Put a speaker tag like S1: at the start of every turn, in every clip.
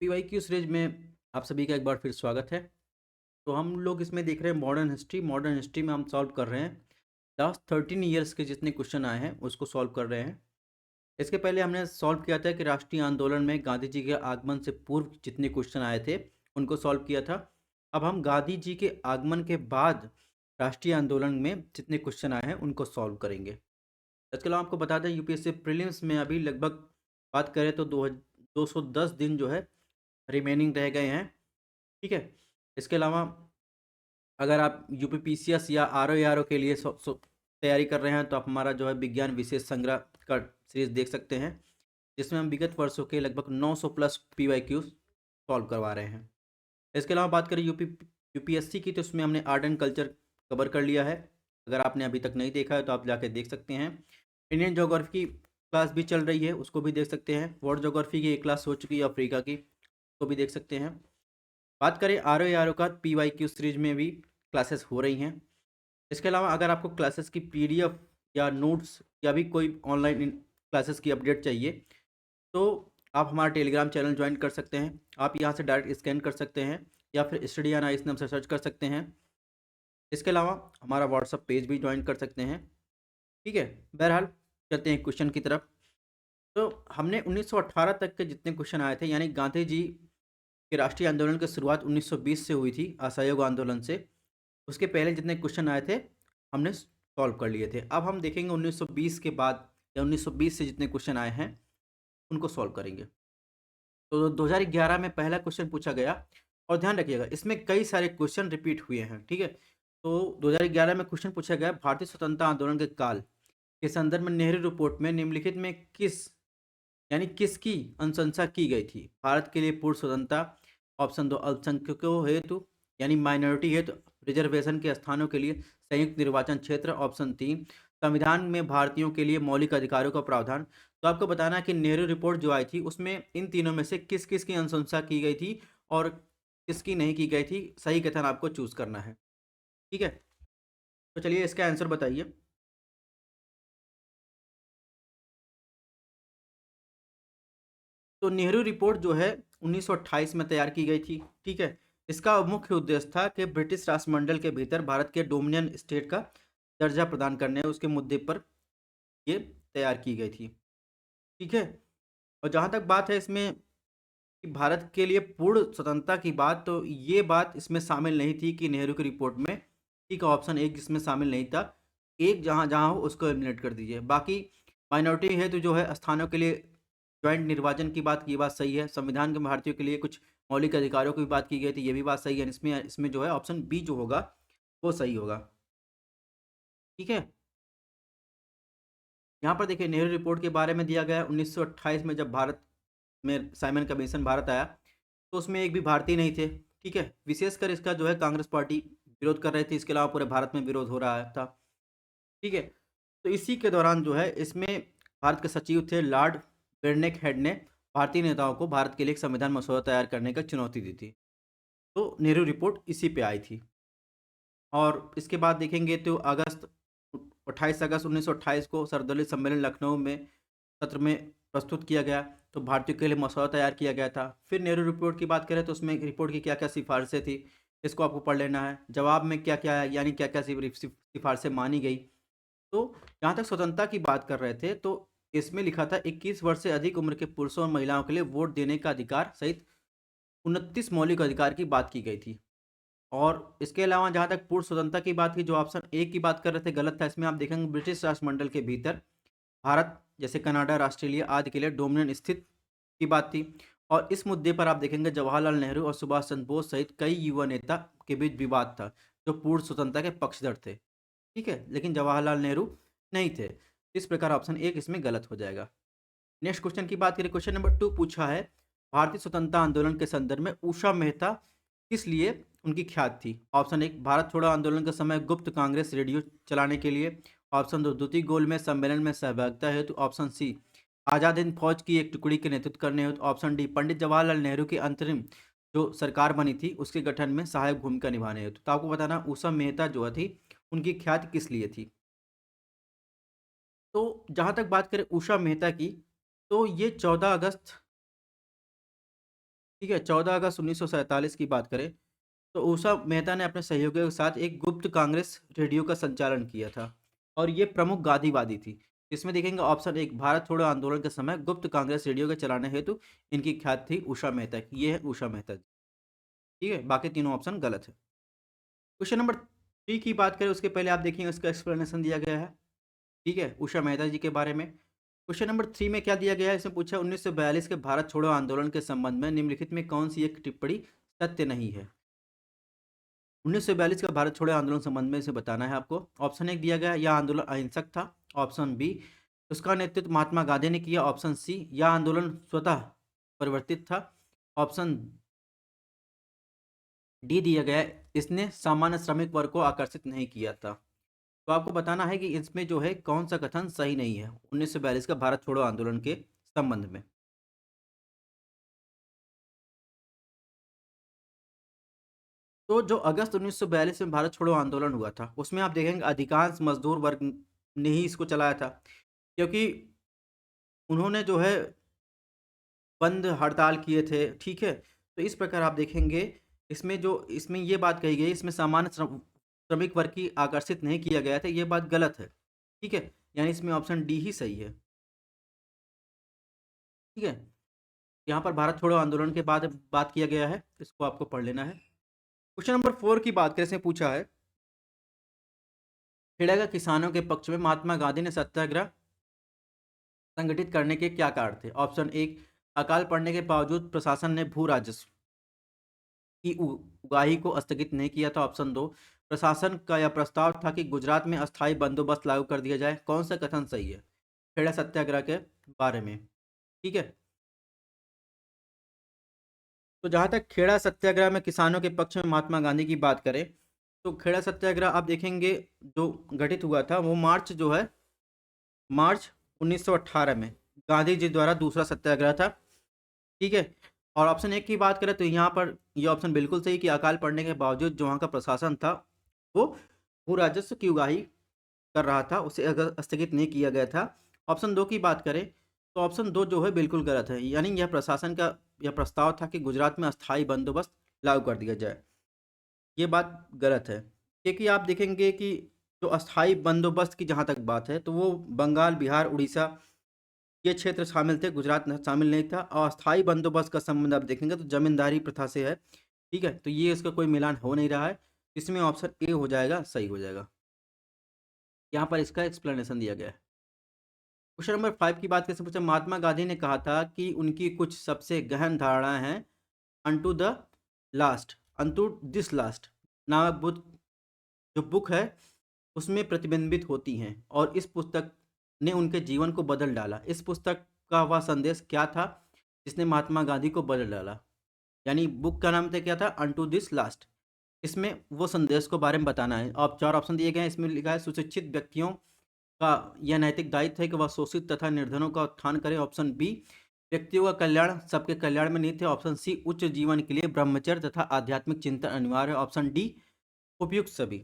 S1: PYQ series में आप सभी का एक बार फिर स्वागत है। तो हम लोग इसमें देख रहे हैं मॉडर्न हिस्ट्री में हम सॉल्व कर रहे हैं लास्ट 13 ईयर्स के जितने क्वेश्चन आए हैं उसको सॉल्व कर रहे हैं। इसके पहले हमने सॉल्व किया था कि राष्ट्रीय आंदोलन में गांधी जी के आगमन से पूर्व जितने क्वेश्चन आए थे उनको सॉल्व किया था। अब हम गांधी जी के आगमन के बाद राष्ट्रीय आंदोलन में जितने क्वेश्चन आए हैं उनको सॉल्व करेंगे। इसके अलावा आपको बता दें यूपीएससी प्रीलिम्स में अभी लगभग बात करें तो 210 दिन जो है रिमेनिंग रह गए हैं। ठीक है। इसके अलावा अगर आप यूपीपीसीएस या आरओ के लिए तैयारी कर रहे हैं तो आप हमारा जो है विज्ञान विशेष संग्रह का सीरीज देख सकते हैं, जिसमें हम विगत वर्षों के लगभग 900 प्लस पीवाईक्यू सॉल्व करवा रहे हैं। इसके अलावा बात करें यूपीएससी की, तो उसमें हमने आर्ट एंड कल्चर कवर कर लिया है। अगर आपने अभी तक नहीं देखा है तो आप जाके देख सकते हैं। इंडियन ज्योग्राफी की क्लास भी चल रही है, उसको भी देख सकते हैं। वर्ल्ड ज्योग्राफी की एक क्लास हो चुकी है अफ्रीका की, तो भी देख सकते हैं। बात करें आर ओ का, पीवाईक्यू सीरीज में भी क्लासेस हो रही हैं। इसके अलावा अगर आपको क्लासेस की पीडीएफ या नोट्स या भी कोई ऑनलाइन क्लासेस की अपडेट चाहिए तो आप हमारा टेलीग्राम चैनल ज्वाइन कर सकते हैं। आप यहाँ से डायरेक्ट स्कैन कर सकते हैं या फिर स्टडी ऑन आइस नाम से सर्च कर सकते हैं। इसके अलावा हमारा व्हाट्सअप पेज भी ज्वाइन कर सकते हैं। ठीक है। बहरहाल चलते हैं क्वेश्चन की तरफ। तो हमने 1918 तक के जितने क्वेश्चन आए थे, यानी गांधी जी के राष्ट्रीय आंदोलन की शुरुआत 1920 से हुई थी, असहयोग आंदोलन से। उसके पहले जितने क्वेश्चन आए थे हमने सॉल्व कर लिए थे। अब हम देखेंगे 1920 के बाद या 1920 से जितने क्वेश्चन आए हैं उनको सॉल्व करेंगे। तो 2011 में पहला क्वेश्चन पूछा गया, और ध्यान रखिएगा इसमें कई सारे क्वेश्चन रिपीट हुए हैं। ठीक है। तो 2011 में क्वेश्चन पूछा गया, भारतीय स्वतंत्रता आंदोलन के काल के संदर्भ में नेहरू रिपोर्ट में निम्नलिखित में किसकी अनुशंसा की गई थी? भारत के लिए पूर्ण स्वतंत्रता, ऑप्शन 2 अल्पसंख्यकों हेतु यानी माइनॉरिटी हेतु रिजर्वेशन के स्थानों के लिए संयुक्त निर्वाचन क्षेत्र, ऑप्शन 3 संविधान में भारतीयों के लिए मौलिक अधिकारों का प्रावधान। तो आपको बताना है कि नेहरू रिपोर्ट जो आई थी उसमें इन तीनों में से किस किस की अनुशंसा की गई थी और किसकी नहीं की गई थी। सही कथन आपको चूज करना है। ठीक है। तो चलिए इसका आंसर बताइए। तो नेहरू रिपोर्ट जो है 1928 में तैयार की गई थी। ठीक है। इसका मुख्य उद्देश्य था कि ब्रिटिश राष्ट्रमंडल के भीतर भारत के डोमिनियन स्टेट का दर्जा प्रदान करने उसके मुद्दे पर ये तैयार की गई थी। ठीक है। और जहाँ तक बात है इसमें कि भारत के लिए पूर्ण स्वतंत्रता की बात, तो ये बात इसमें शामिल नहीं थी कि नेहरू की रिपोर्ट में। ठीक है। ऑप्शन एक इसमें शामिल नहीं था। एक जहाँ जहाँ हो उसको एलिमिनेट कर दीजिए। बाकी माइनॉरिटी है तो जो है स्थानों के लिए ज्वाइंट निर्वाचन की बात, ये बात सही है। संविधान के भारतीयों के लिए कुछ मौलिक अधिकारों की बात की गई थी, ये भी बात सही है। इसमें इसमें जो है ऑप्शन बी जो होगा वो सही होगा। ठीक है। यहाँ पर देखिए नेहरू रिपोर्ट के बारे में दिया गया है 1928 में, जब भारत में साइमन कमीशन भारत आया तो उसमें एक भी भारतीय नहीं थे। ठीक है। विशेषकर इसका जो है कांग्रेस पार्टी विरोध कर रही थी, इसके अलावा पूरे भारत में विरोध हो रहा था। ठीक है। तो इसी के दौरान जो है इसमें भारत के सचिव थे लॉर्ड बेरनेक हेड ने भारतीय नेताओं को भारत के लिए एक संविधान मसौदा तैयार करने का चुनौती दी थी। तो नेहरू रिपोर्ट इसी पे आई थी। और इसके बाद देखेंगे तो 28 अगस्त 1928 को सर्वदलीय सम्मेलन लखनऊ में सत्र में प्रस्तुत किया गया। तो भारतीयों के लिए मसौदा तैयार किया गया था। फिर नेहरू रिपोर्ट की बात करें तो उसमें रिपोर्ट की क्या क्या सिफारिशें थी, इसको आपको पढ़ लेना है। जवाब में क्या क्या है, यानी क्या क्या सिफारिशें मानी गई। तो जहाँ तक स्वतंत्रता की बात कर रहे थे तो इसमें लिखा था 21 वर्ष से अधिक उम्र के पुरुषों और महिलाओं के लिए वोट देने का अधिकार सहित 29 मौलिक अधिकार की बात की गई थी। और इसके अलावा जहाँ तक पूर्ण स्वतंत्रता की बात की, जो ऑप्शन ए की बात कर रहे थे गलत था। इसमें आप देखेंगे ब्रिटिश राष्ट्रमंडल के भीतर भारत जैसे कनाडा, ऑस्ट्रेलिया आदि के लिए डोमिनियन स्थित की बात थी। और इस मुद्दे पर आप देखेंगे जवाहरलाल नेहरू और सुभाष चंद्र बोस सहित कई युवा नेता के बीच विवाद था, जो पूर्ण स्वतंत्रता के पक्षधर थे। ठीक है। लेकिन जवाहरलाल नेहरू नहीं थे। इस प्रकार ऑप्शन एक इसमें गलत हो जाएगा। नेक्स्ट क्वेश्चन की बात करें, क्वेश्चन नंबर 2 पूछा है, भारतीय स्वतंत्रता आंदोलन के संदर्भ में उषा मेहता किस लिए उनकी ख्यात थी? ऑप्शन एक भारत छोड़ो आंदोलन के समय गुप्त कांग्रेस रेडियो चलाने के लिए, ऑप्शन दो द्वितीय गोलमेज सम्मेलन में सहभागिता हेतु, ऑप्शन सी आजाद हिंद फौज की एक टुकड़ी के नेतृत्व करने हेतु, ऑप्शन डी पंडित जवाहरलाल नेहरू की अंतरिम जो सरकार बनी थी उसके गठन में सहायक भूमिका निभाने हेतु। तो आपको बताना उषा मेहता जो थी उनकी ख्याति किस लिए थी। तो जहाँ तक बात करें उषा मेहता की, तो ये 14 अगस्त ठीक है, 14 अगस्त 1947 की बात करें तो उषा मेहता ने अपने सहयोगियों के साथ एक गुप्त कांग्रेस रेडियो का संचालन किया था और ये प्रमुख गांधीवादी थी। इसमें देखेंगे ऑप्शन एक, भारत छोड़ो आंदोलन के समय गुप्त कांग्रेस रेडियो के चलाने हेतु इनकी ख्याति थी उषा मेहता की। ये है उषा मेहता जी। ठीक है, बाकी तीनों ऑप्शन गलत है। क्वेश्चन नंबर 3 की बात करें उसके पहले आप देखिए इसका एक्सप्लेनेशन दिया गया है। ठीक है, उषा मेहता जी के बारे में। क्वेश्चन नंबर 3 में क्या दिया गया है, इसमें पूछा 1942 के भारत छोड़ो आंदोलन के संबंध में निम्नलिखित में कौन सी एक टिप्पणी सत्य नहीं है। 1942 का भारत छोड़ो आंदोलन संबंध में इसे बताना है आपको। ऑप्शन एक दिया गया, यह आंदोलन अहिंसक था। ऑप्शन बी, उसका नेतृत्व महात्मा गांधी ने किया। ऑप्शन सी, यह आंदोलन स्वतः परिवर्तित था। ऑप्शन डी दिया गया है, इसने सामान्य श्रमिक वर्ग को आकर्षित नहीं किया था। तो आपको बताना है कि इसमें जो है कौन सा कथन सही नहीं है 1942 का भारत छोड़ो आंदोलन के संबंध में। तो जो अगस्त 1942 में भारत छोड़ो आंदोलन हुआ था उसमें आप देखेंगे अधिकांश मजदूर वर्ग ने ही इसको चलाया था, क्योंकि उन्होंने जो है बंद हड़ताल किए थे। ठीक है, तो इस प्रकार आप देखेंगे इसमें ये बात कही गई, इसमें सामान्य श्रमिक वर्ग की आकर्षित नहीं किया गया था, ये बात गलत है। ठीक है, यानी इसमें ऑप्शन डी ही सही है। ठीक है, यहाँ पर भारत छोड़ो आंदोलन के बाद बात किया गया है, इसको आपको पढ़ लेना है। क्वेश्चन नंबर 4 की बात करें, इसमें पूछा है खेड़ा का किसानों के पक्ष में महात्मा गांधी ने सत्याग्रह संगठित करने के क्या कारण थे। ऑप्शन एक, अकाल पड़ने के बावजूद प्रशासन ने भू राजस्व की उगाही को स्थगित नहीं किया था। ऑप्शन दो, प्रशासन का यह प्रस्ताव था कि गुजरात में अस्थायी बंदोबस्त लागू कर दिया जाए। कौन सा कथन सही है खेड़ा सत्याग्रह के बारे में। ठीक है, तो जहाँ तक खेड़ा सत्याग्रह में किसानों के पक्ष में महात्मा गांधी की बात करें तो खेड़ा सत्याग्रह आप देखेंगे जो घटित हुआ था वो मार्च 1918 में गांधी जी द्वारा दूसरा सत्याग्रह था। ठीक है, और ऑप्शन एक की बात करें तो यहाँ पर ये ऑप्शन बिल्कुल सही कि अकाल पड़ने के बावजूद जो वहाँ का प्रशासन था वो भू राजस्व की उगाही कर रहा था, उसे अगर स्थगित नहीं किया गया था। ऑप्शन दो की बात करें तो ऑप्शन दो जो है बिल्कुल गलत है, यानी यह प्रशासन का यह प्रस्ताव था कि गुजरात में अस्थायी बंदोबस्त लागू कर दिया जाए। ये बात गलत है, क्योंकि आप देखेंगे कि जो अस्थायी बंदोबस्त की जहाँ तक बात है तो वो बंगाल, बिहार, उड़ीसा ये क्षेत्र शामिल थे, गुजरात शामिल नहीं था। और अस्थायी बंदोबस्त का संबंध आप देखेंगे तो जमींदारी प्रथा से है। ठीक है, तो ये इसका कोई मिलान हो नहीं रहा है, इसमें ऑप्शन ए हो जाएगा, सही हो जाएगा। यहाँ पर इसका एक्सप्लेनेशन दिया गया है। क्वेश्चन नंबर 5 की बात कैसे पूछा, महात्मा गांधी ने कहा था कि उनकी कुछ सबसे गहन धारणाएं हैं unto the last unto this last नामक बुक जो बुक है उसमें प्रतिबिंबित होती हैं और इस पुस्तक ने उनके जीवन को बदल डाला। इस पुस्तक का वह संदेश क्या था जिसने महात्मा गांधी को बदल डाला, यानी बुक का नाम क्या था, अनटू दिस लास्ट। इसमें वो संदेश को बारे में बताना है। आप चार ऑप्शन दिए गए हैं, इसमें लिखा है सुशिक्षित व्यक्तियों का यह नैतिक दायित्व है कि वह शोषित तथा निर्धनों का उत्थान करें। ऑप्शन बी, व्यक्तियों का कल्याण सबके कल्याण में निहित है। ऑप्शन सी, उच्च जीवन के लिए ब्रह्मचर्य तथा आध्यात्मिक चिंतन अनिवार्य है। ऑप्शन डी, उपयुक्त सभी।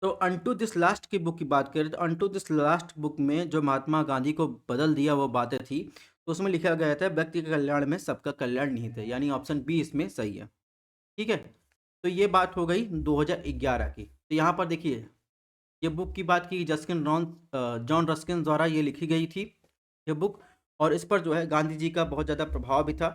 S1: तो अनटू दिस लास्ट की बुक की बात करें तो अनटू दिस लास्ट बुक में जो महात्मा गांधी को बदल दिया वो बातें थी, तो उसमें लिखा गया था व्यक्ति के कल्याण में सबका कल्याण निहित है, यानी ऑप्शन बी इसमें सही है। ठीक है, तो ये बात हो गई 2011 की। तो यहाँ पर देखिए ये बुक की बात की जॉन रस्किन द्वारा ये लिखी गई थी ये बुक, और इस पर जो है गांधी जी का बहुत ज़्यादा प्रभाव भी था।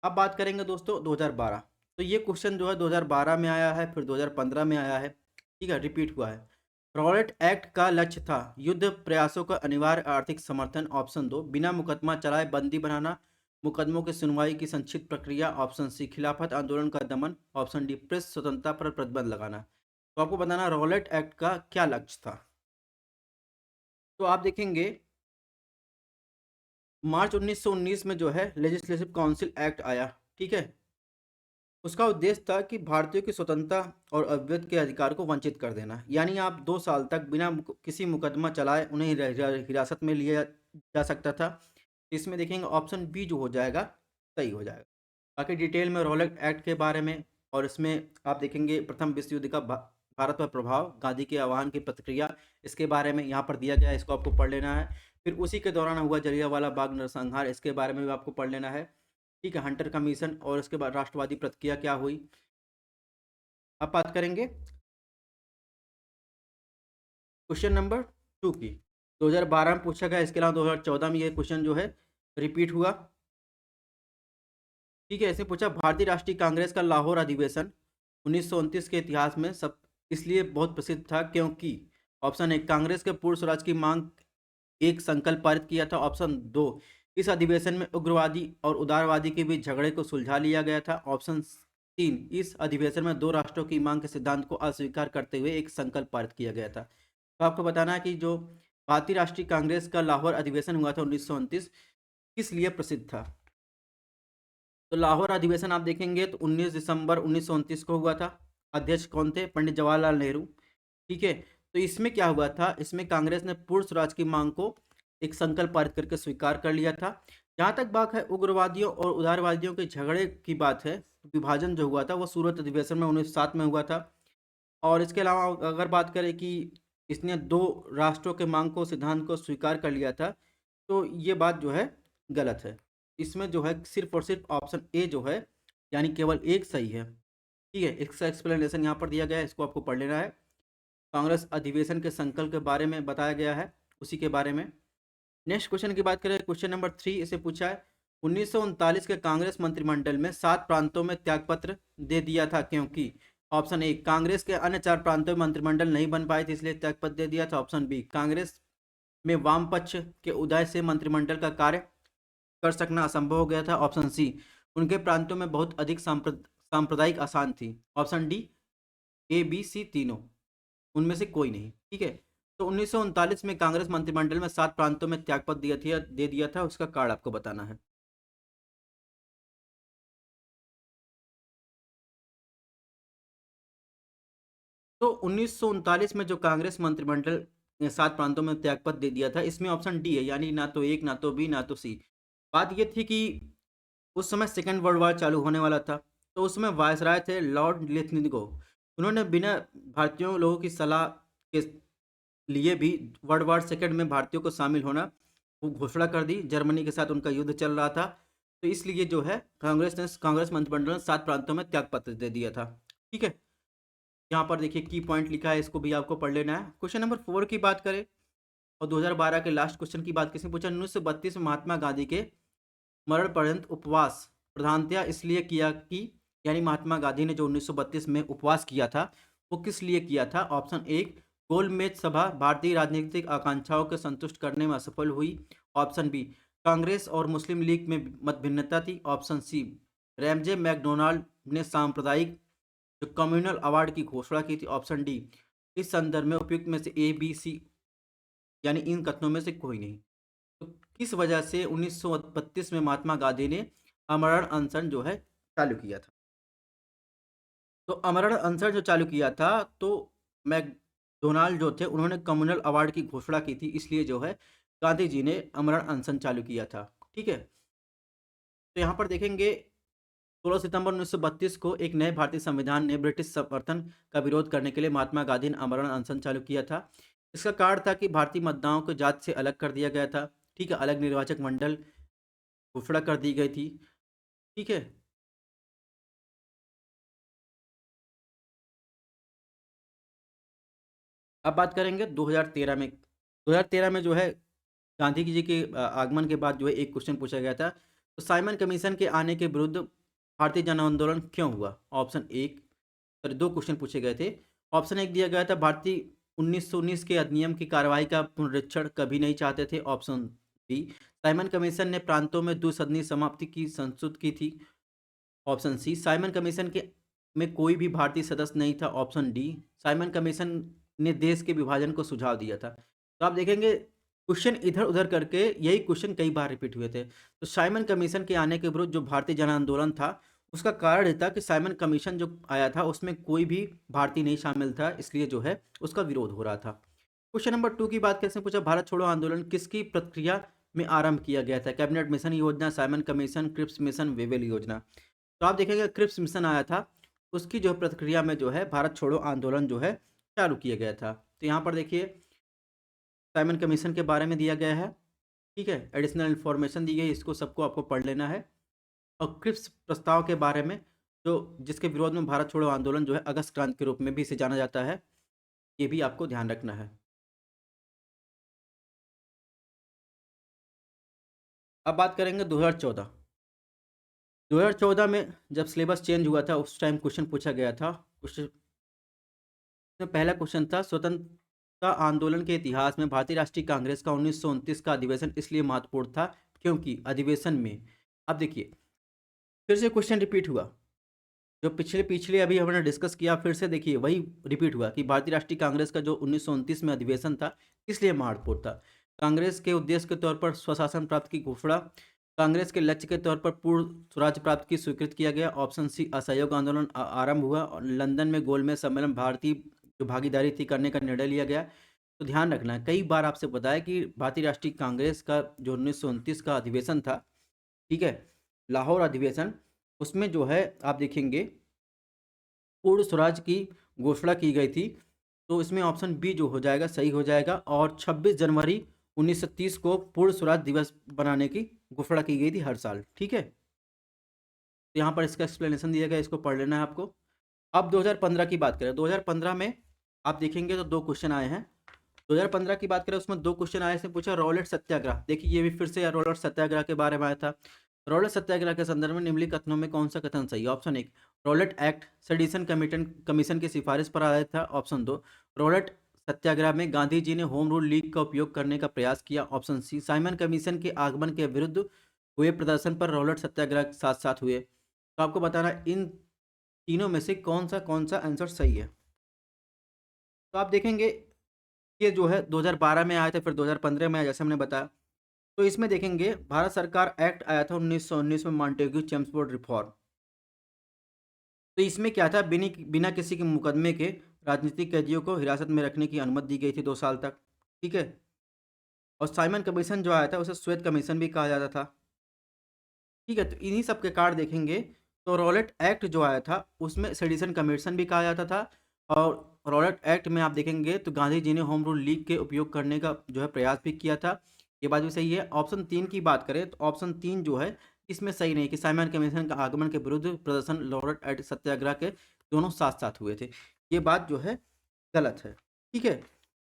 S1: अब बात करेंगे दोस्तों 2012। तो ये क्वेश्चन जो है 2012 में आया है, फिर 2015 में आया है। ठीक है, रिपीट हुआ है। रॉलेट एक्ट का लक्ष्य था युद्ध प्रयासों का अनिवार्य आर्थिक समर्थन। ऑप्शन दो, बिना मुकदमा चलाए बंदी बनाना, मुकदमों की सुनवाई की संक्षिप्त प्रक्रिया। ऑप्शन सी, खिलाफत आंदोलन का दमन। ऑप्शन डी, प्रेस स्वतंत्रता पर प्रतिबंध लगाना। तो आपको बताना रॉलेट एक्ट का क्या लक्ष्य था। तो आप देखेंगे मार्च 1919 में जो है लेजिस्लेटिव काउंसिल एक्ट आया। ठीक है, उसका उद्देश्य था कि भारतीयों की स्वतंत्रता और अद्वैत के अधिकार को वंचित कर देना, यानी आप 2 साल तक बिना किसी मुकदमा चलाए उन्हें हिरासत में लिया जा सकता था। इसमें देखेंगे ऑप्शन बी जो हो जाएगा सही हो जाएगा। बाकी डिटेल में रॉलेट एक्ट के बारे में और इसमें आप देखेंगे प्रथम विश्व युद्ध का भारत पर प्रभाव, गांधी के आह्वान की प्रतिक्रिया, इसके बारे में यहाँ पर दिया गया है, इसको आपको पढ़ लेना है। फिर उसी के दौरान हुआ जलियांवाला बाग नरसंहार, इसके बारे में भी आपको पढ़ लेना है। ठीक है, हंटर कमीशन, और इसके बाद राष्ट्रवादी प्रतिक्रिया क्या हुई। अब बात करेंगे क्वेश्चन नंबर 2 की। 2012 में पूछा गया, इसके अलावा 2014 में ये क्वेश्चन जो है रिपीट हुआ। ठीक है, ऐसे पूछा, भारतीय राष्ट्रीय कांग्रेस का लाहौर अधिवेशन 1929 के इतिहास में सब इसलिए बहुत प्रसिद्ध था क्योंकि ऑप्शन 1, कांग्रेस के पूर्ण स्वराज की मांग एक संकल्प पारित किया था। ऑप्शन 2, इस अधिवेशन में उग्रवादी और उदारवादी के बीच झगड़े को सुलझा लिया गया था। ऑप्शन 3, इस अधिवेशन में दो राष्ट्रों की मांग के सिद्धांत को अस्वीकार करते हुए एक संकल्प पारित किया गया था। तो आपको बताना है कि जो भारतीय राष्ट्रीय कांग्रेस का लाहौर अधिवेशन हुआ था 1929, किस लिए प्रसिद्ध था। तो लाहौर अधिवेशन आप देखेंगे तो 19 दिसंबर 1929 को हुआ था। अध्यक्ष कौन थे, पंडित जवाहरलाल नेहरू। ठीक है, तो इसमें क्या हुआ था, इसमें कांग्रेस ने पूर्ण स्वराज की मांग को एक संकल्प पारित करके स्वीकार कर लिया था। जहां तक बात है उग्रवादियों और उदारवादियों के झगड़े की बात है, विभाजन जो हुआ था वो सूरत अधिवेशन में 1907 में हुआ था। और इसके अलावा अगर बात करें कि इसने दो राष्ट्रों के मांग को सिद्धांत को स्वीकार कर लिया था, तो ये बात जो है गलत है। इसमें जो है सिर्फ और सिर्फ ऑप्शन ए जो है, यानी केवल एक सही है। ठीक है, इसका एक्सप्लेनेशन यहाँ पर दिया गया है, इसको आपको पढ़ लेना है। कांग्रेस अधिवेशन के संकल्प के बारे में बताया गया है, उसी के बारे में। नेक्स्ट क्वेश्चन की बात करें, क्वेश्चन नंबर 3, इसे पूछा है 1939 के कांग्रेस मंत्रिमंडल में 7 प्रांतों में त्यागपत्र दे दिया था क्योंकि ऑप्शन 1, कांग्रेस के अन्य 4 प्रांतों में मंत्रिमंडल नहीं बन पाए थे इसलिए त्यागपत्र दे दिया था। ऑप्शन बी, कांग्रेस में वाम पक्ष के उदय से मंत्रिमंडल का कार्य कर सकना असंभव हो गया था। ऑप्शन सी, उनके प्रांतों में बहुत अधिक सांप्रदायिक आसान थी। Option D, A B C तीनों, उनमें से कोई नहीं। ठीक है, तो 1939 में कांग्रेस मंत्रिमंडल में 7 प्रांतों में त्यागपत्र दे दिया था, उसका कारण आपको बताना है। तो 1939 में जो कांग्रेस मंत्रिमंडल ने 7 प्रांतों में त्यागपत्र दे दिया था, इसमें ऑप्शन डी है, यानी ना तो एक, ना तो बी, ना तो सी। बात ये थी कि उस समय सेकेंड वर्ल्ड वॉर चालू होने वाला था, तो उसमें वायसराय थे लॉर्ड लिथनिगो। उन्होंने बिना भारतीयों लोगों की सलाह के लिए भी वर्ल्ड वॉर सेकेंड में भारतीयों को शामिल होना वो घोषणा कर दी। जर्मनी के साथ उनका युद्ध चल रहा था, तो इसलिए जो है कांग्रेस मंत्रिमंडल ने 7 प्रांतों में त्यागपत्र दे दिया था। ठीक है, यहाँ पर देखिए की पॉइंट लिखा है, इसको भी आपको पढ़ लेना है। क्वेश्चन नंबर 4 की बात करें और 2012 के लास्ट क्वेश्चन की बात, किसने पूछा, 1932 में महात्मा गांधी के मरण पर्यंत उपवास प्रधानतया इसलिए किया कि, यानी महात्मा गांधी ने जो 1932 में उपवास किया था वो किस लिए किया था। ऑप्शन 1, गोलमेज सभा भारतीय राजनीतिक आकांक्षाओं को संतुष्ट करने में असफल हुई। ऑप्शन बी, कांग्रेस और मुस्लिम लीग में मत भिन्नता थी। ऑप्शन सी, रैमजे मैकडोनाल्ड ने सांप्रदायिक जो कम्युनल अवार्ड की घोषणा की थी। ऑप्शन डी, इस संदर्भ में उपयुक्त में से ए बी सी, यानी इन कथनों में से कोई नहीं। तो किस वजह से 1932 में महात्मा गांधी ने आमरण अनशन जो है चालू किया था। तो आमरण अनशन जो चालू किया था, तो मैकडोनाल्ड जो थे उन्होंने कम्युनल अवार्ड की घोषणा की थी, इसलिए जो है गांधी जी ने आमरण अनशन चालू किया था। ठीक है, तो यहाँ पर देखेंगे 16 सितंबर 1932 को एक नए भारतीय संविधान ने ब्रिटिश समर्थन का विरोध करने के लिए महात्मा गांधी ने आमरण अनशन चालू किया था। इसका कारण था कि भारतीय मतदाताओं को जात से अलग कर दिया गया था। ठीक है, अलग निर्वाचक मंडल घोषणा कर दी गई थी। ठीक है, अब बात करेंगे 2013 में। 2013 में जो है गांधी जी के आगमन के बाद जो है एक क्वेश्चन पूछा गया था, तो साइमन कमीशन के आने के विरुद्ध भारतीय जन आंदोलन क्यों हुआ। ऑप्शन एक, सॉरी, दो क्वेश्चन पूछे गए थे। ऑप्शन एक दिया गया था, भारतीय 1919 के अधिनियम की कार्रवाई का पुनरीक्षण कभी नहीं चाहते थे। ऑप्शन बी, साइमन कमीशन ने प्रांतों में द्विसदनीय समाप्ति की संस्तुत की थी। ऑप्शन सी, साइमन कमीशन के में कोई भी भारतीय सदस्य नहीं था। ऑप्शन डी, साइमन कमीशन ने देश के विभाजन को सुझाव दिया था। तो आप देखेंगे क्वेश्चन इधर उधर करके यही क्वेश्चन कई बार रिपीट हुए थे। तो साइमन कमीशन के आने के विरुद्ध जो भारतीय जन आंदोलन था, उसका कारण ये था कि साइमन कमीशन जो आया था उसमें कोई भी भारतीय नहीं शामिल था, इसलिए जो है उसका विरोध हो रहा था। क्वेश्चन नंबर 2 की बात कैसे पूछा, भारत छोड़ो आंदोलन किसकी प्रक्रिया में आरंभ किया गया था। कैबिनेट मिशन योजना, Simon commission, Cripps mission, Wavell योजना। तो आप देखेंगे क्रिप्स मिशन आया था, उसकी जो प्रक्रिया में जो है भारत छोड़ो आंदोलन जो है चालू किया गया था। तो यहाँ पर देखिए साइमन कमीशन के बारे में दिया गया है। ठीक है, एडिशनल इन्फॉर्मेशन दी गई, इसको सबको आपको पढ़ लेना है। और क्रिप्स प्रस्ताव के बारे में, जो जिसके विरोध में भारत छोड़ो आंदोलन जो है अगस्त क्रांति के रूप में भी इसे जाना जाता है, ये भी आपको ध्यान रखना है। अब बात करेंगे 2014। 2014 में जब सिलेबस चेंज हुआ था उस टाइम क्वेश्चन पूछा गया था। क्वेश्चन में पहला क्वेश्चन था, स्वतंत्रता आंदोलन के इतिहास में भारतीय राष्ट्रीय कांग्रेस का 1929 का अधिवेशन इसलिए महत्वपूर्ण था क्योंकि अधिवेशन में, अब देखिए फिर से क्वेश्चन रिपीट हुआ, जो पिछले पिछले अभी हमने डिस्कस किया, फिर से देखिए वही रिपीट हुआ कि भारतीय राष्ट्रीय कांग्रेस का जो 1929 में अधिवेशन था इसलिए महत्वपूर्ण था। कांग्रेस के उद्देश्य के तौर पर स्वशासन प्राप्त की घोषणा, कांग्रेस के लक्ष्य के तौर पर पूर्ण स्वराज्य प्राप्त की स्वीकृत किया गया। ऑप्शन सी, असहयोग आंदोलन आरंभ हुआ और लंदन में गोलमेज सम्मेलन भारतीय जो भागीदारी थी करने का निर्णय लिया गया। तो ध्यान रखना है, कई बार आपसे बताया कि भारतीय राष्ट्रीय कांग्रेस का जो 1929 का अधिवेशन था, ठीक है, लाहौर अधिवेशन, उसमें जो है आप देखेंगे पूर्ण स्वराज की घोषणा की गई थी। तो इसमें ऑप्शन बी जो हो जाएगा सही हो जाएगा, और 26 जनवरी 1930 को पूर्ण स्वराज दिवस बनाने की घोषणा की गई थी हर साल, ठीक है। तो यहाँ पर इसका एक्सप्लेनेशन दिया गया, इसको पढ़ लेना है आपको। अब 2015 की बात करें, 2015 में आप देखेंगे तो दो क्वेश्चन आए हैं। 2015 की बात करें उसमें दो क्वेश्चन आए, से पूछा रॉलेट सत्याग्रह। देखिए ये भी फिर से रॉलेट सत्याग्रह के बारे में आया था। रॉलेट सत्याग्रह के संदर्भ में निम्नलिखित कथनों में कौन सा कथन सही है? ऑप्शन एक, रॉलेट एक्ट सेडिशन कमीशन की सिफारिश पर आधारित था। ऑप्शन दो, रॉलेट सत्याग्रह में गांधी जी ने होम रूल लीग का उपयोग करने का प्रयास किया। ऑप्शन सी, साइमन कमीशन के आगमन के विरुद्ध हुए प्रदर्शन पर रॉलेट सत्याग्रह साथ साथ हुए। तो आपको बताना इन तीनों में से कौन सा आंसर सही है। तो आप देखेंगे ये जो है 2012 में आया था, फिर 2015 में आया, जैसे हमने बताया। तो इसमें देखेंगे भारत सरकार एक्ट आया था 1919 में, मॉन्टेग्यू चेम्सफोर्ड रिफॉर्म। तो इसमें क्या था, बिना किसी के मुकदमे के राजनीतिक कैदियों को हिरासत में रखने की अनुमति दी गई थी 2 साल तक, ठीक है। और साइमन कमीशन जो आया था उसे श्वेत कमीशन भी कहा जाता था, ठीक है। तो इन्हीं सब के कार्ड देखेंगे तो रॉलेट एक्ट जो आया था उसमें सेडिशन कमीशन भी कहा जाता था। और रॉलेट एक्ट में आप देखेंगे तो गांधी जी ने होम रूल लीग के उपयोग करने का जो है प्रयास भी किया था। ये बात भी सही है। ऑप्शन 3 की बात करें तो ऑप्शन 3 जो है इसमें सही नहीं कि साइमन कमीशन का आगमन के विरुद्ध प्रदर्शन रॉलेट एक्ट सत्याग्रह के दोनों साथ साथ हुए थे, ये बात जो है गलत है, ठीक है।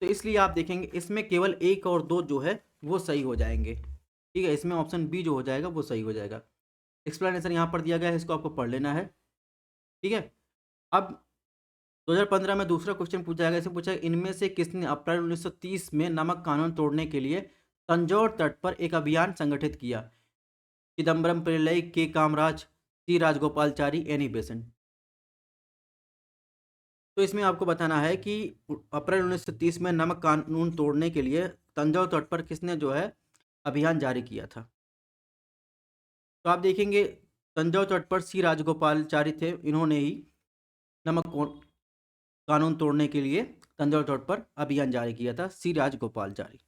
S1: तो इसलिए आप देखेंगे इसमें केवल एक और दो जो है वो सही हो जाएंगे, ठीक है। इसमें ऑप्शन बी जो हो जाएगा वो सही हो जाएगा। एक्सप्लेनेशन यहाँ पर दिया गया है, इसको आपको पढ़ लेना है, ठीक है। अब 2015 में दूसरा क्वेश्चन पूछा जाएगा, इसे पूछा इनमें से किसने अप्रैल 1930 में नमक कानून तोड़ने के लिए तंजौर तट पर एक अभियान संगठित किया? चिदम्बरम पिल्लई, के कामराज, सी राजगोपालचारी, एनी बेसेंट। तो इसमें आपको बताना है कि अप्रैल 1930 में नमक कानून तोड़ने के लिए तंजौर तट पर किसने जो है अभियान जारी किया था? तो आप देखेंगे तंजौर तट पर सी राजगोपालचारी थे, इन्होंने ही नमक कानून तोड़ने के लिए तंजौर तट पर अभियान जारी किया था, सी राजगोपालचारी,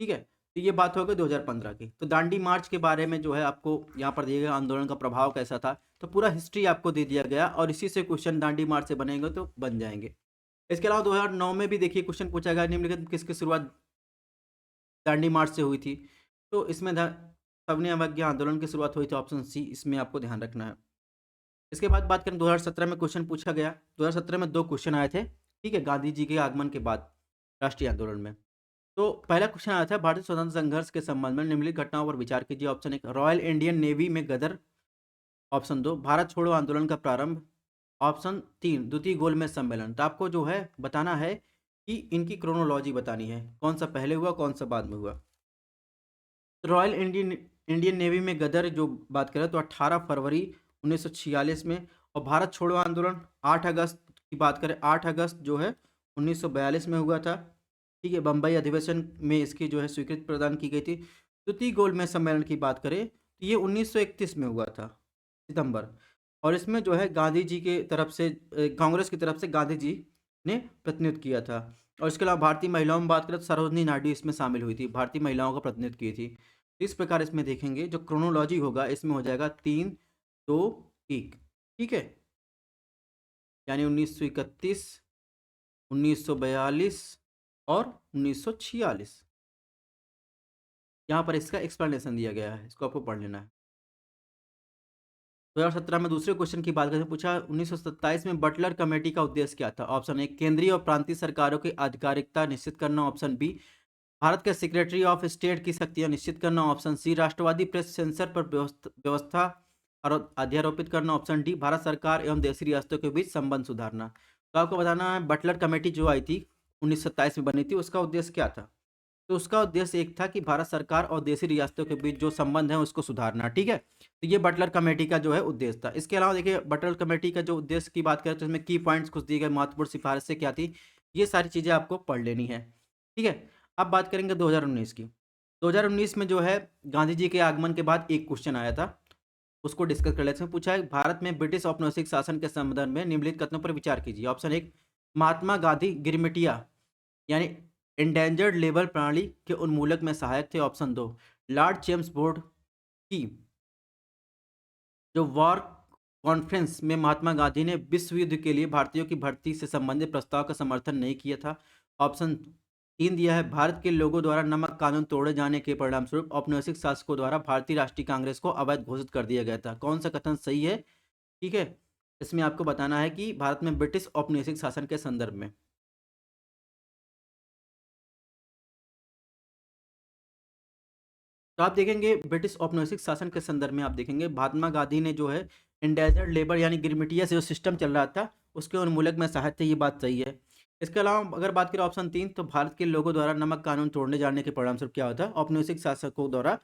S1: ठीक है। तो ये बात हो गई 2015 की। तो दांडी मार्च के बारे में जो है आपको यहाँ पर दिया गया, आंदोलन का प्रभाव कैसा था, तो पूरा हिस्ट्री आपको दे दिया गया और इसी से क्वेश्चन दांडी मार्च से बनेंगे तो बन जाएंगे। इसके अलावा 2009 में भी देखिए क्वेश्चन पूछा गया, निम्नलिखित किसकी शुरुआत दांडी मार्च से हुई थी? तो इसमें सविनय अवज्ञा आंदोलन की शुरुआत हुई थी, ऑप्शन सी, इसमें आपको ध्यान रखना है। इसके बाद बात करें 2017 में क्वेश्चन पूछा गया, 2017 में दो क्वेश्चन आए थे, ठीक है, गांधी जी के आगमन के बाद राष्ट्रीय आंदोलन में। तो पहला क्वेश्चन आया था भारतीय स्वतंत्र संघर्ष के संबंध में निम्नलिखित घटनाओं पर विचार कीजिए। ऑप्शन एक, रॉयल इंडियन नेवी में गदर। ऑप्शन दो, भारत छोड़ो आंदोलन का प्रारंभ। ऑप्शन तीन, द्वितीय गोलमेज सम्मेलन। तो आपको जो है बताना है कि इनकी क्रोनोलॉजी बतानी है, कौन सा पहले हुआ कौन सा बाद में हुआ। रॉयल इंडियन इंडियन नेवी में गदर जो बात करें तो 18 फरवरी 1946 में, और भारत छोड़ो आंदोलन 8 अगस्त की बात करें, 8 अगस्त जो है 1942 में हुआ था, ठीक है। बम्बई अधिवेशन में इसकी जो है स्वीकृति प्रदान की गई थी। द्वितीय गोलमेज सम्मेलन की बात करें तो ये 1931 में हुआ था, सितंबर। और इसमें जो है गांधी जी के तरफ से कांग्रेस की तरफ से गांधी जी ने प्रतिनिधित्व किया था। और इसके अलावा भारतीय महिलाओं में बात करें तो सरोजनी नायडू इसमें शामिल हुई थी, भारतीय महिलाओं का प्रतिनिधित्व की थी। इस प्रकार इसमें देखेंगे जो क्रोनोलॉजी होगा इसमें हो जाएगा 3, 2, 1, ठीक है। यानी 1931, 1942 और 1946, यहाँ पर इसका एक्सप्लेनेशन दिया गया है, इसको आपको पढ़ लेना है। 2017 में दूसरे क्वेश्चन की बात करें, पूछा 1927 में बटलर कमेटी का उद्देश्य क्या था? ऑप्शन ए केंद्रीय और प्रांतीय सरकारों की आधिकारिकता निश्चित करना, ऑप्शन बी भारत के सेक्रेटरी ऑफ स्टेट की शक्तियां निश्चित करना, ऑप्शन सी राष्ट्रवादी प्रेस सेंसर पर व्यवस्था और अध्यारोपित करना, ऑप्शन डी भारत सरकार एवं देशी रियासतों के बीच संबंध सुधारना। तो आपको बताना है बटलर कमेटी जो आई थी 1927 में बनी थी, उसका उद्देश्य क्या था? तो उसका उद्देश्य एक था कि भारत सरकार और देशी रियासतों के बीच जो संबंध है उसको सुधारना। ठीक है, तो ये बटलर कमेटी का जो है उद्देश्य था। इसके अलावा देखिए बटलर कमेटी का जो उद्देश्य की बात करें तो इसमें की पॉइंट्स कुछ दिए गए, महत्वपूर्ण सिफारिशें क्या थी, ये सारी चीज़ें आपको पढ़ लेनी है। ठीक है, अब बात करेंगे 2019 की। 2019 में जो है गांधी जी के आगमन के बाद एक क्वेश्चन आया था, उसको डिस्कस कर लेते हैं। पूछा है भारत में ब्रिटिश औपनिवेशिक शासन के संदर्भ में निम्नलिखित कथनों पर विचार कीजिए। ऑप्शन एक महात्मा गांधी गिरमिटिया यानी एंडेंजर्ड लेबर प्रणाली के उन्मूलक में सहायक थे, ऑप्शन दो लॉर्ड जेम्स बोर्ड की जो वॉर कॉन्फ्रेंस में महात्मा गांधी ने विश्व युद्ध के लिए भारतीयों की भर्ती से संबंधित प्रस्ताव का समर्थन नहीं किया था, ऑप्शन तीन दिया है भारत के लोगों द्वारा नमक कानून तोड़े जाने के परिणामस्वरूप औपनिवेशिक शासकों द्वारा भारतीय राष्ट्रीय कांग्रेस को अवैध घोषित कर दिया गया था। कौन सा कथन सही है? ठीक है, इसमें आपको बताना है कि भारत में ब्रिटिश औपनिवेशिक शासन के संदर्भ में। तो आप देखेंगे ब्रिटिश औपनिवेशिक शासन के संदर्भ में आप देखेंगे महात्मा गांधी ने जो है इंडेजर्ड लेबर यानी गिरमिटिया से जो सिस्टम चल रहा था उसके उन्मूलक में सहायक थे, ये बात सही है। इसके अलावा अगर बात करें ऑप्शन तीन, तो भारत के लोगों द्वारा नमक कानून तोड़ने जाने के परिणामस्वरूप क्या होता है, औपनिवेशिक शासकों द्वारा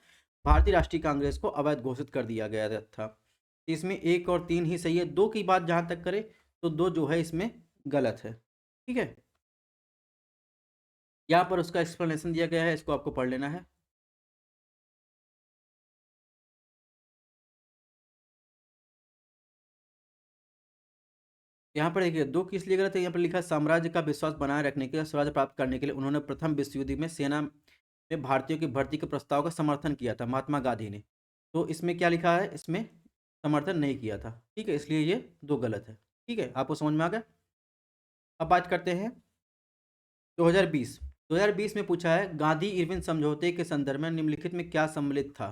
S1: भारतीय राष्ट्रीय कांग्रेस को अवैध घोषित कर दिया गया था। तो इसमें एक और तीन ही सही है, दो की बात जहां तक करें तो दो जो है इसमें गलत है। ठीक है, यहाँ पर उसका एक्सप्लेनेशन दिया गया है, इसको आपको पढ़ लेना है। यहाँ पर देखिए दो किस लिए गलत है, यहाँ पर लिखा है साम्राज्य का विश्वास बनाए रखने के लिए स्वराज प्राप्त करने के लिए उन्होंने प्रथम विश्व युद्ध में सेना में भारतीयों की भर्ती के प्रस्ताव का समर्थन किया था महात्मा गांधी ने। तो इसमें क्या लिखा है, इसमें समर्थन नहीं किया था। ठीक है, इसलिए ये दो गलत है। ठीक है, आपको समझ में आ गया। अब बात करते हैं 2020। 2020 में पूछा है गांधी इरविन समझौते के संदर्भ में निम्नलिखित में क्या सम्मिलित था?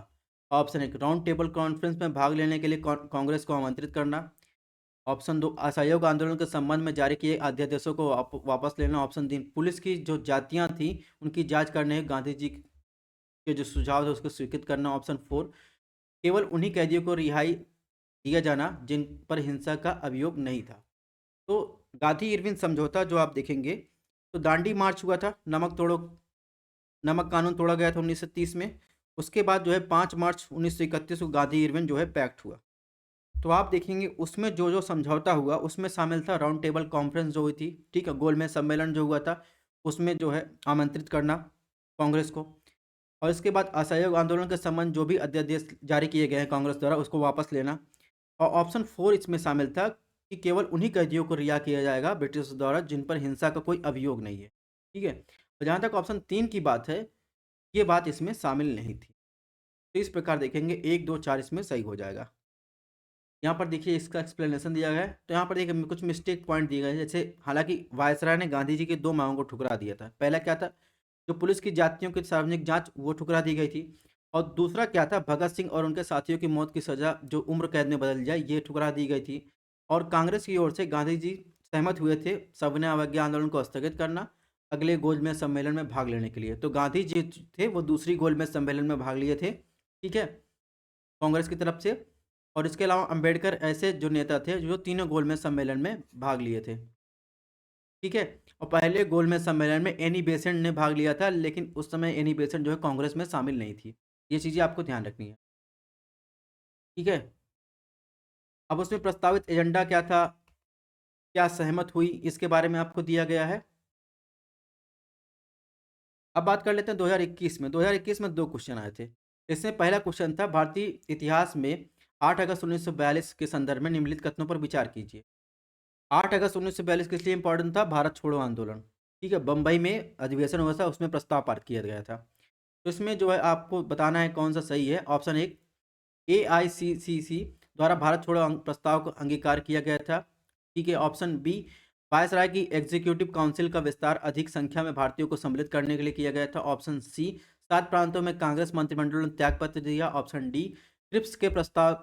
S1: ऑप्शन एक राउंड टेबल कॉन्फ्रेंस में भाग लेने के लिए कांग्रेस को आमंत्रित करना, ऑप्शन दो असहयोग आंदोलन के संबंध में जारी किए अध्यादेशों को वापस लेना, ऑप्शन तीन पुलिस की जो जातियां थी उनकी जांच करने गांधी जी के जो सुझाव थे उसको स्वीकृत करना, ऑप्शन फोर केवल उन्हीं कैदियों को रिहाई दिया जाना जिन पर हिंसा का अभियोग नहीं था। तो गांधी इरविन समझौता जो आप देखेंगे तो दांडी मार्च हुआ था, नमक कानून तोड़ा गया था 1930 में। उसके बाद जो है 5 मार्च 1931 को गांधी इरविन जो है पैक्ट हुआ। तो आप देखेंगे उसमें जो जो समझौता हुआ उसमें शामिल था राउंड टेबल कॉन्फ्रेंस जो हुई थी, ठीक है, गोलमेज सम्मेलन जो हुआ था उसमें जो है आमंत्रित करना कांग्रेस को, और इसके बाद असहयोग आंदोलन के संबंध जो भी अध्यादेश जारी किए गए हैं कांग्रेस द्वारा उसको वापस लेना, और ऑप्शन फोर इसमें शामिल था कि केवल उन्हीं कैदियों को रिहा किया जाएगा ब्रिटिश द्वारा जिन पर हिंसा का कोई अभियोग नहीं है। ठीक है, तो जहाँ तक ऑप्शन तीन की बात है ये बात इसमें शामिल नहीं थी। तो इस प्रकार देखेंगे एक दो चार इसमें सही हो जाएगा। यहाँ पर देखिए इसका एक्सप्लेनेशन दिया गया है, तो यहाँ पर देखिए कुछ मिस्टेक पॉइंट दिए गए हैं। जैसे हालांकि वायसराय ने गांधी जी की दो मांगों को ठुकरा दिया था। पहला क्या था, जो पुलिस की जातियों की सार्वजनिक जांच वो ठुकरा दी गई थी, और दूसरा क्या था भगत सिंह और उनके साथियों की मौत की सजा जो उम्र कैद में बदल जाए ये ठुकरा दी गई थी। और कांग्रेस की ओर से गांधी जी सहमत हुए थे सविनय अवज्ञा आंदोलन को स्थगित करना अगले गोलमेज सम्मेलन में भाग लेने के लिए। तो गांधी जी थे वो दूसरी गोलमेज सम्मेलन में भाग लिए थे, ठीक है, कांग्रेस की तरफ से। और इसके अलावा अंबेडकर ऐसे जो नेता थे जो तीनों गोलमेज सम्मेलन में भाग लिए थे। ठीक है, और पहले गोलमेज सम्मेलन में एनी बेसेंट ने भाग लिया था, लेकिन उस समय एनी बेसेंट जो है कांग्रेस में शामिल नहीं थी। ये चीज़ें आपको ध्यान रखनी है। ठीक है, अब उसमें प्रस्तावित एजेंडा क्या था, क्या सहमत हुई, इसके बारे में आपको दिया गया है। अब बात कर लेते हैं 2021 में। 2021 में दो क्वेश्चन आए थे। इसमें पहला क्वेश्चन था भारतीय इतिहास में 8 अगस्त 1942 के संदर्भ में निम्नलिखित कथनों पर विचार कीजिए। 8 अगस्त 1942 किस लिए इंपॉर्टेंट था, भारत छोड़ो आंदोलन। ठीक है, बम्बई में अधिवेशन हुआ था उसमें प्रस्ताव पारित किया गया था। तो इसमें जो है आपको बताना है कौन सा सही है। ऑप्शन एक AICC द्वारा भारत छोड़ो प्रस्ताव को अंगीकार किया गया था। ठीक है, ऑप्शन बी वायसराय की एग्जीक्यूटिव काउंसिल का विस्तार अधिक संख्या में भारतीयों को सम्मिलित करने के लिए किया गया था। ऑप्शन सी 7 प्रांतों में कांग्रेस मंत्रिमंडल ने त्यागपत्र दिया। ऑप्शन डी ट्रिप्स के प्रस्ताव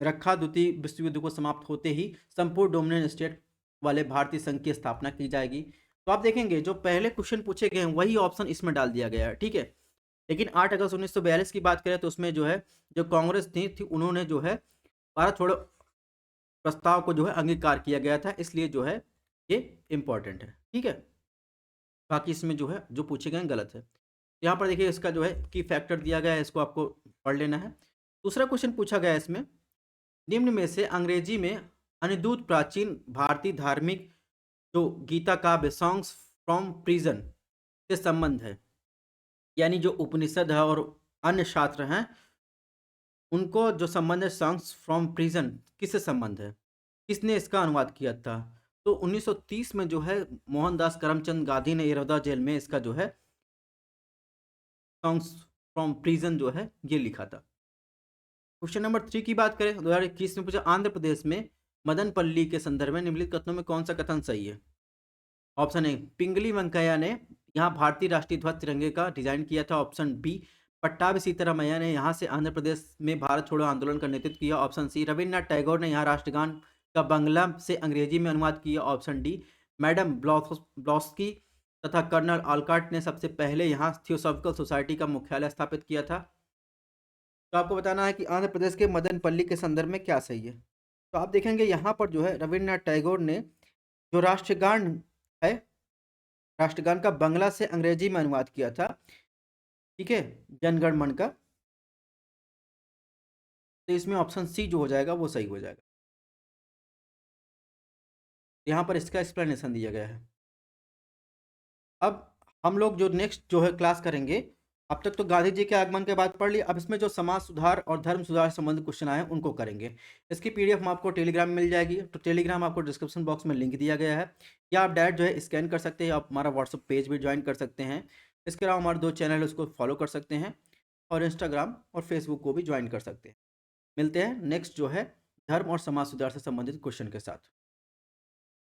S1: रखा द्वितीय विश्व युद्ध को समाप्त होते ही संपूर्ण डोमिनियन स्टेट वाले भारतीय संघ की स्थापना की जाएगी। तो आप देखेंगे जो पहले क्वेश्चन पूछे गए हैं वही ऑप्शन इसमें डाल दिया गया है, ठीक है। लेकिन 8 अगस्त 1942 की बात करें तो उसमें जो है जो कांग्रेस थी उन्होंने जो है भारत छोड़ो प्रस्ताव को जो है अंगीकार किया गया था, इसलिए जो है ये इम्पोर्टेंट है, ठीक है। बाकी इसमें जो है जो पूछे गए हैं गलत है। यहाँ पर देखिए इसका जो है की फैक्टर दिया गया है, इसको आपको पढ़ लेना है। दूसरा क्वेश्चन पूछा गया है इसमें, निम्न में से अंग्रेजी में अनिरुद्ध प्राचीन भारतीय धार्मिक जो गीता काव्य सॉन्ग्स फ्रॉम प्रिजन से संबंध है, यानी जो उपनिषद है और अन्य शास्त्र हैं उनको जो संबंध है सॉन्ग्स फ्रॉम प्रिजन किससे संबंध है, किसने इसका अनुवाद किया था। तो 1930 में जो है मोहनदास करमचंद गांधी ने इरौदा जेल में इसका जो है सॉन्ग्स फ्रॉम प्रिजन जो है ये लिखा था। क्वेश्चन नंबर 3 की बात करें 2021 में पूछा, आंध्र प्रदेश में मदनपल्ली के संदर्भ में निम्नलिखित कथनों में कौन सा कथन सही है। ऑप्शन ए, पिंगली वेंकैया ने यहाँ भारतीय राष्ट्रीय ध्वज तिरंगे का डिजाइन किया था। ऑप्शन बी, पट्टाभी सीतारामैया ने यहाँ से आंध्र प्रदेश में भारत छोड़ो आंदोलन का नेतृत्व किया। ऑप्शन सी, रविन्द्रनाथ टैगोर ने यहाँ राष्ट्रगान का बांग्ला से अंग्रेजी में अनुवाद किया। ऑप्शन डी, मैडम ब्लॉस्की तथा कर्नल ऑलकॉट ने सबसे पहले यहाँ थियोसॉफिकल सोसाइटी का मुख्यालय स्थापित किया था। तो आपको बताना है कि आंध्र प्रदेश के मदनपल्ली के संदर्भ में क्या सही है। तो आप देखेंगे यहाँ पर जो है रविन्द्रनाथ टैगोर ने जो राष्ट्रगान है, राष्ट्रगान का बांग्ला से अंग्रेजी में अनुवाद किया था, ठीक है, जनगण मन का। तो इसमें ऑप्शन सी जो हो जाएगा वो सही हो जाएगा। यहाँ पर इसका एक्सप्लेनेशन दिया गया है। अब हम लोग जो नेक्स्ट जो है क्लास करेंगे, अब तक तो गांधी जी के आगमन के बाद पढ़ लिया, अब इसमें जो समाज सुधार और धर्म सुधार से संबंधित क्वेश्चन आए हैं उनको करेंगे। इसकी पीडीएफ हम आपको टेलीग्राम में मिल जाएगी, तो टेलीग्राम आपको डिस्क्रिप्शन बॉक्स में लिंक दिया गया है, या आप डायरेक्ट जो है स्कैन कर सकते हैं, आप हमारा व्हाट्सअप पेज भी ज्वाइन कर सकते हैं। इसके अलावा हमारे 2 चैनल है उसको फॉलो कर सकते हैं, और इंस्टाग्राम और फेसबुक को भी ज्वाइन कर सकते हैं। मिलते हैं नेक्स्ट जो है धर्म और समाज सुधार से संबंधित क्वेश्चन के साथ।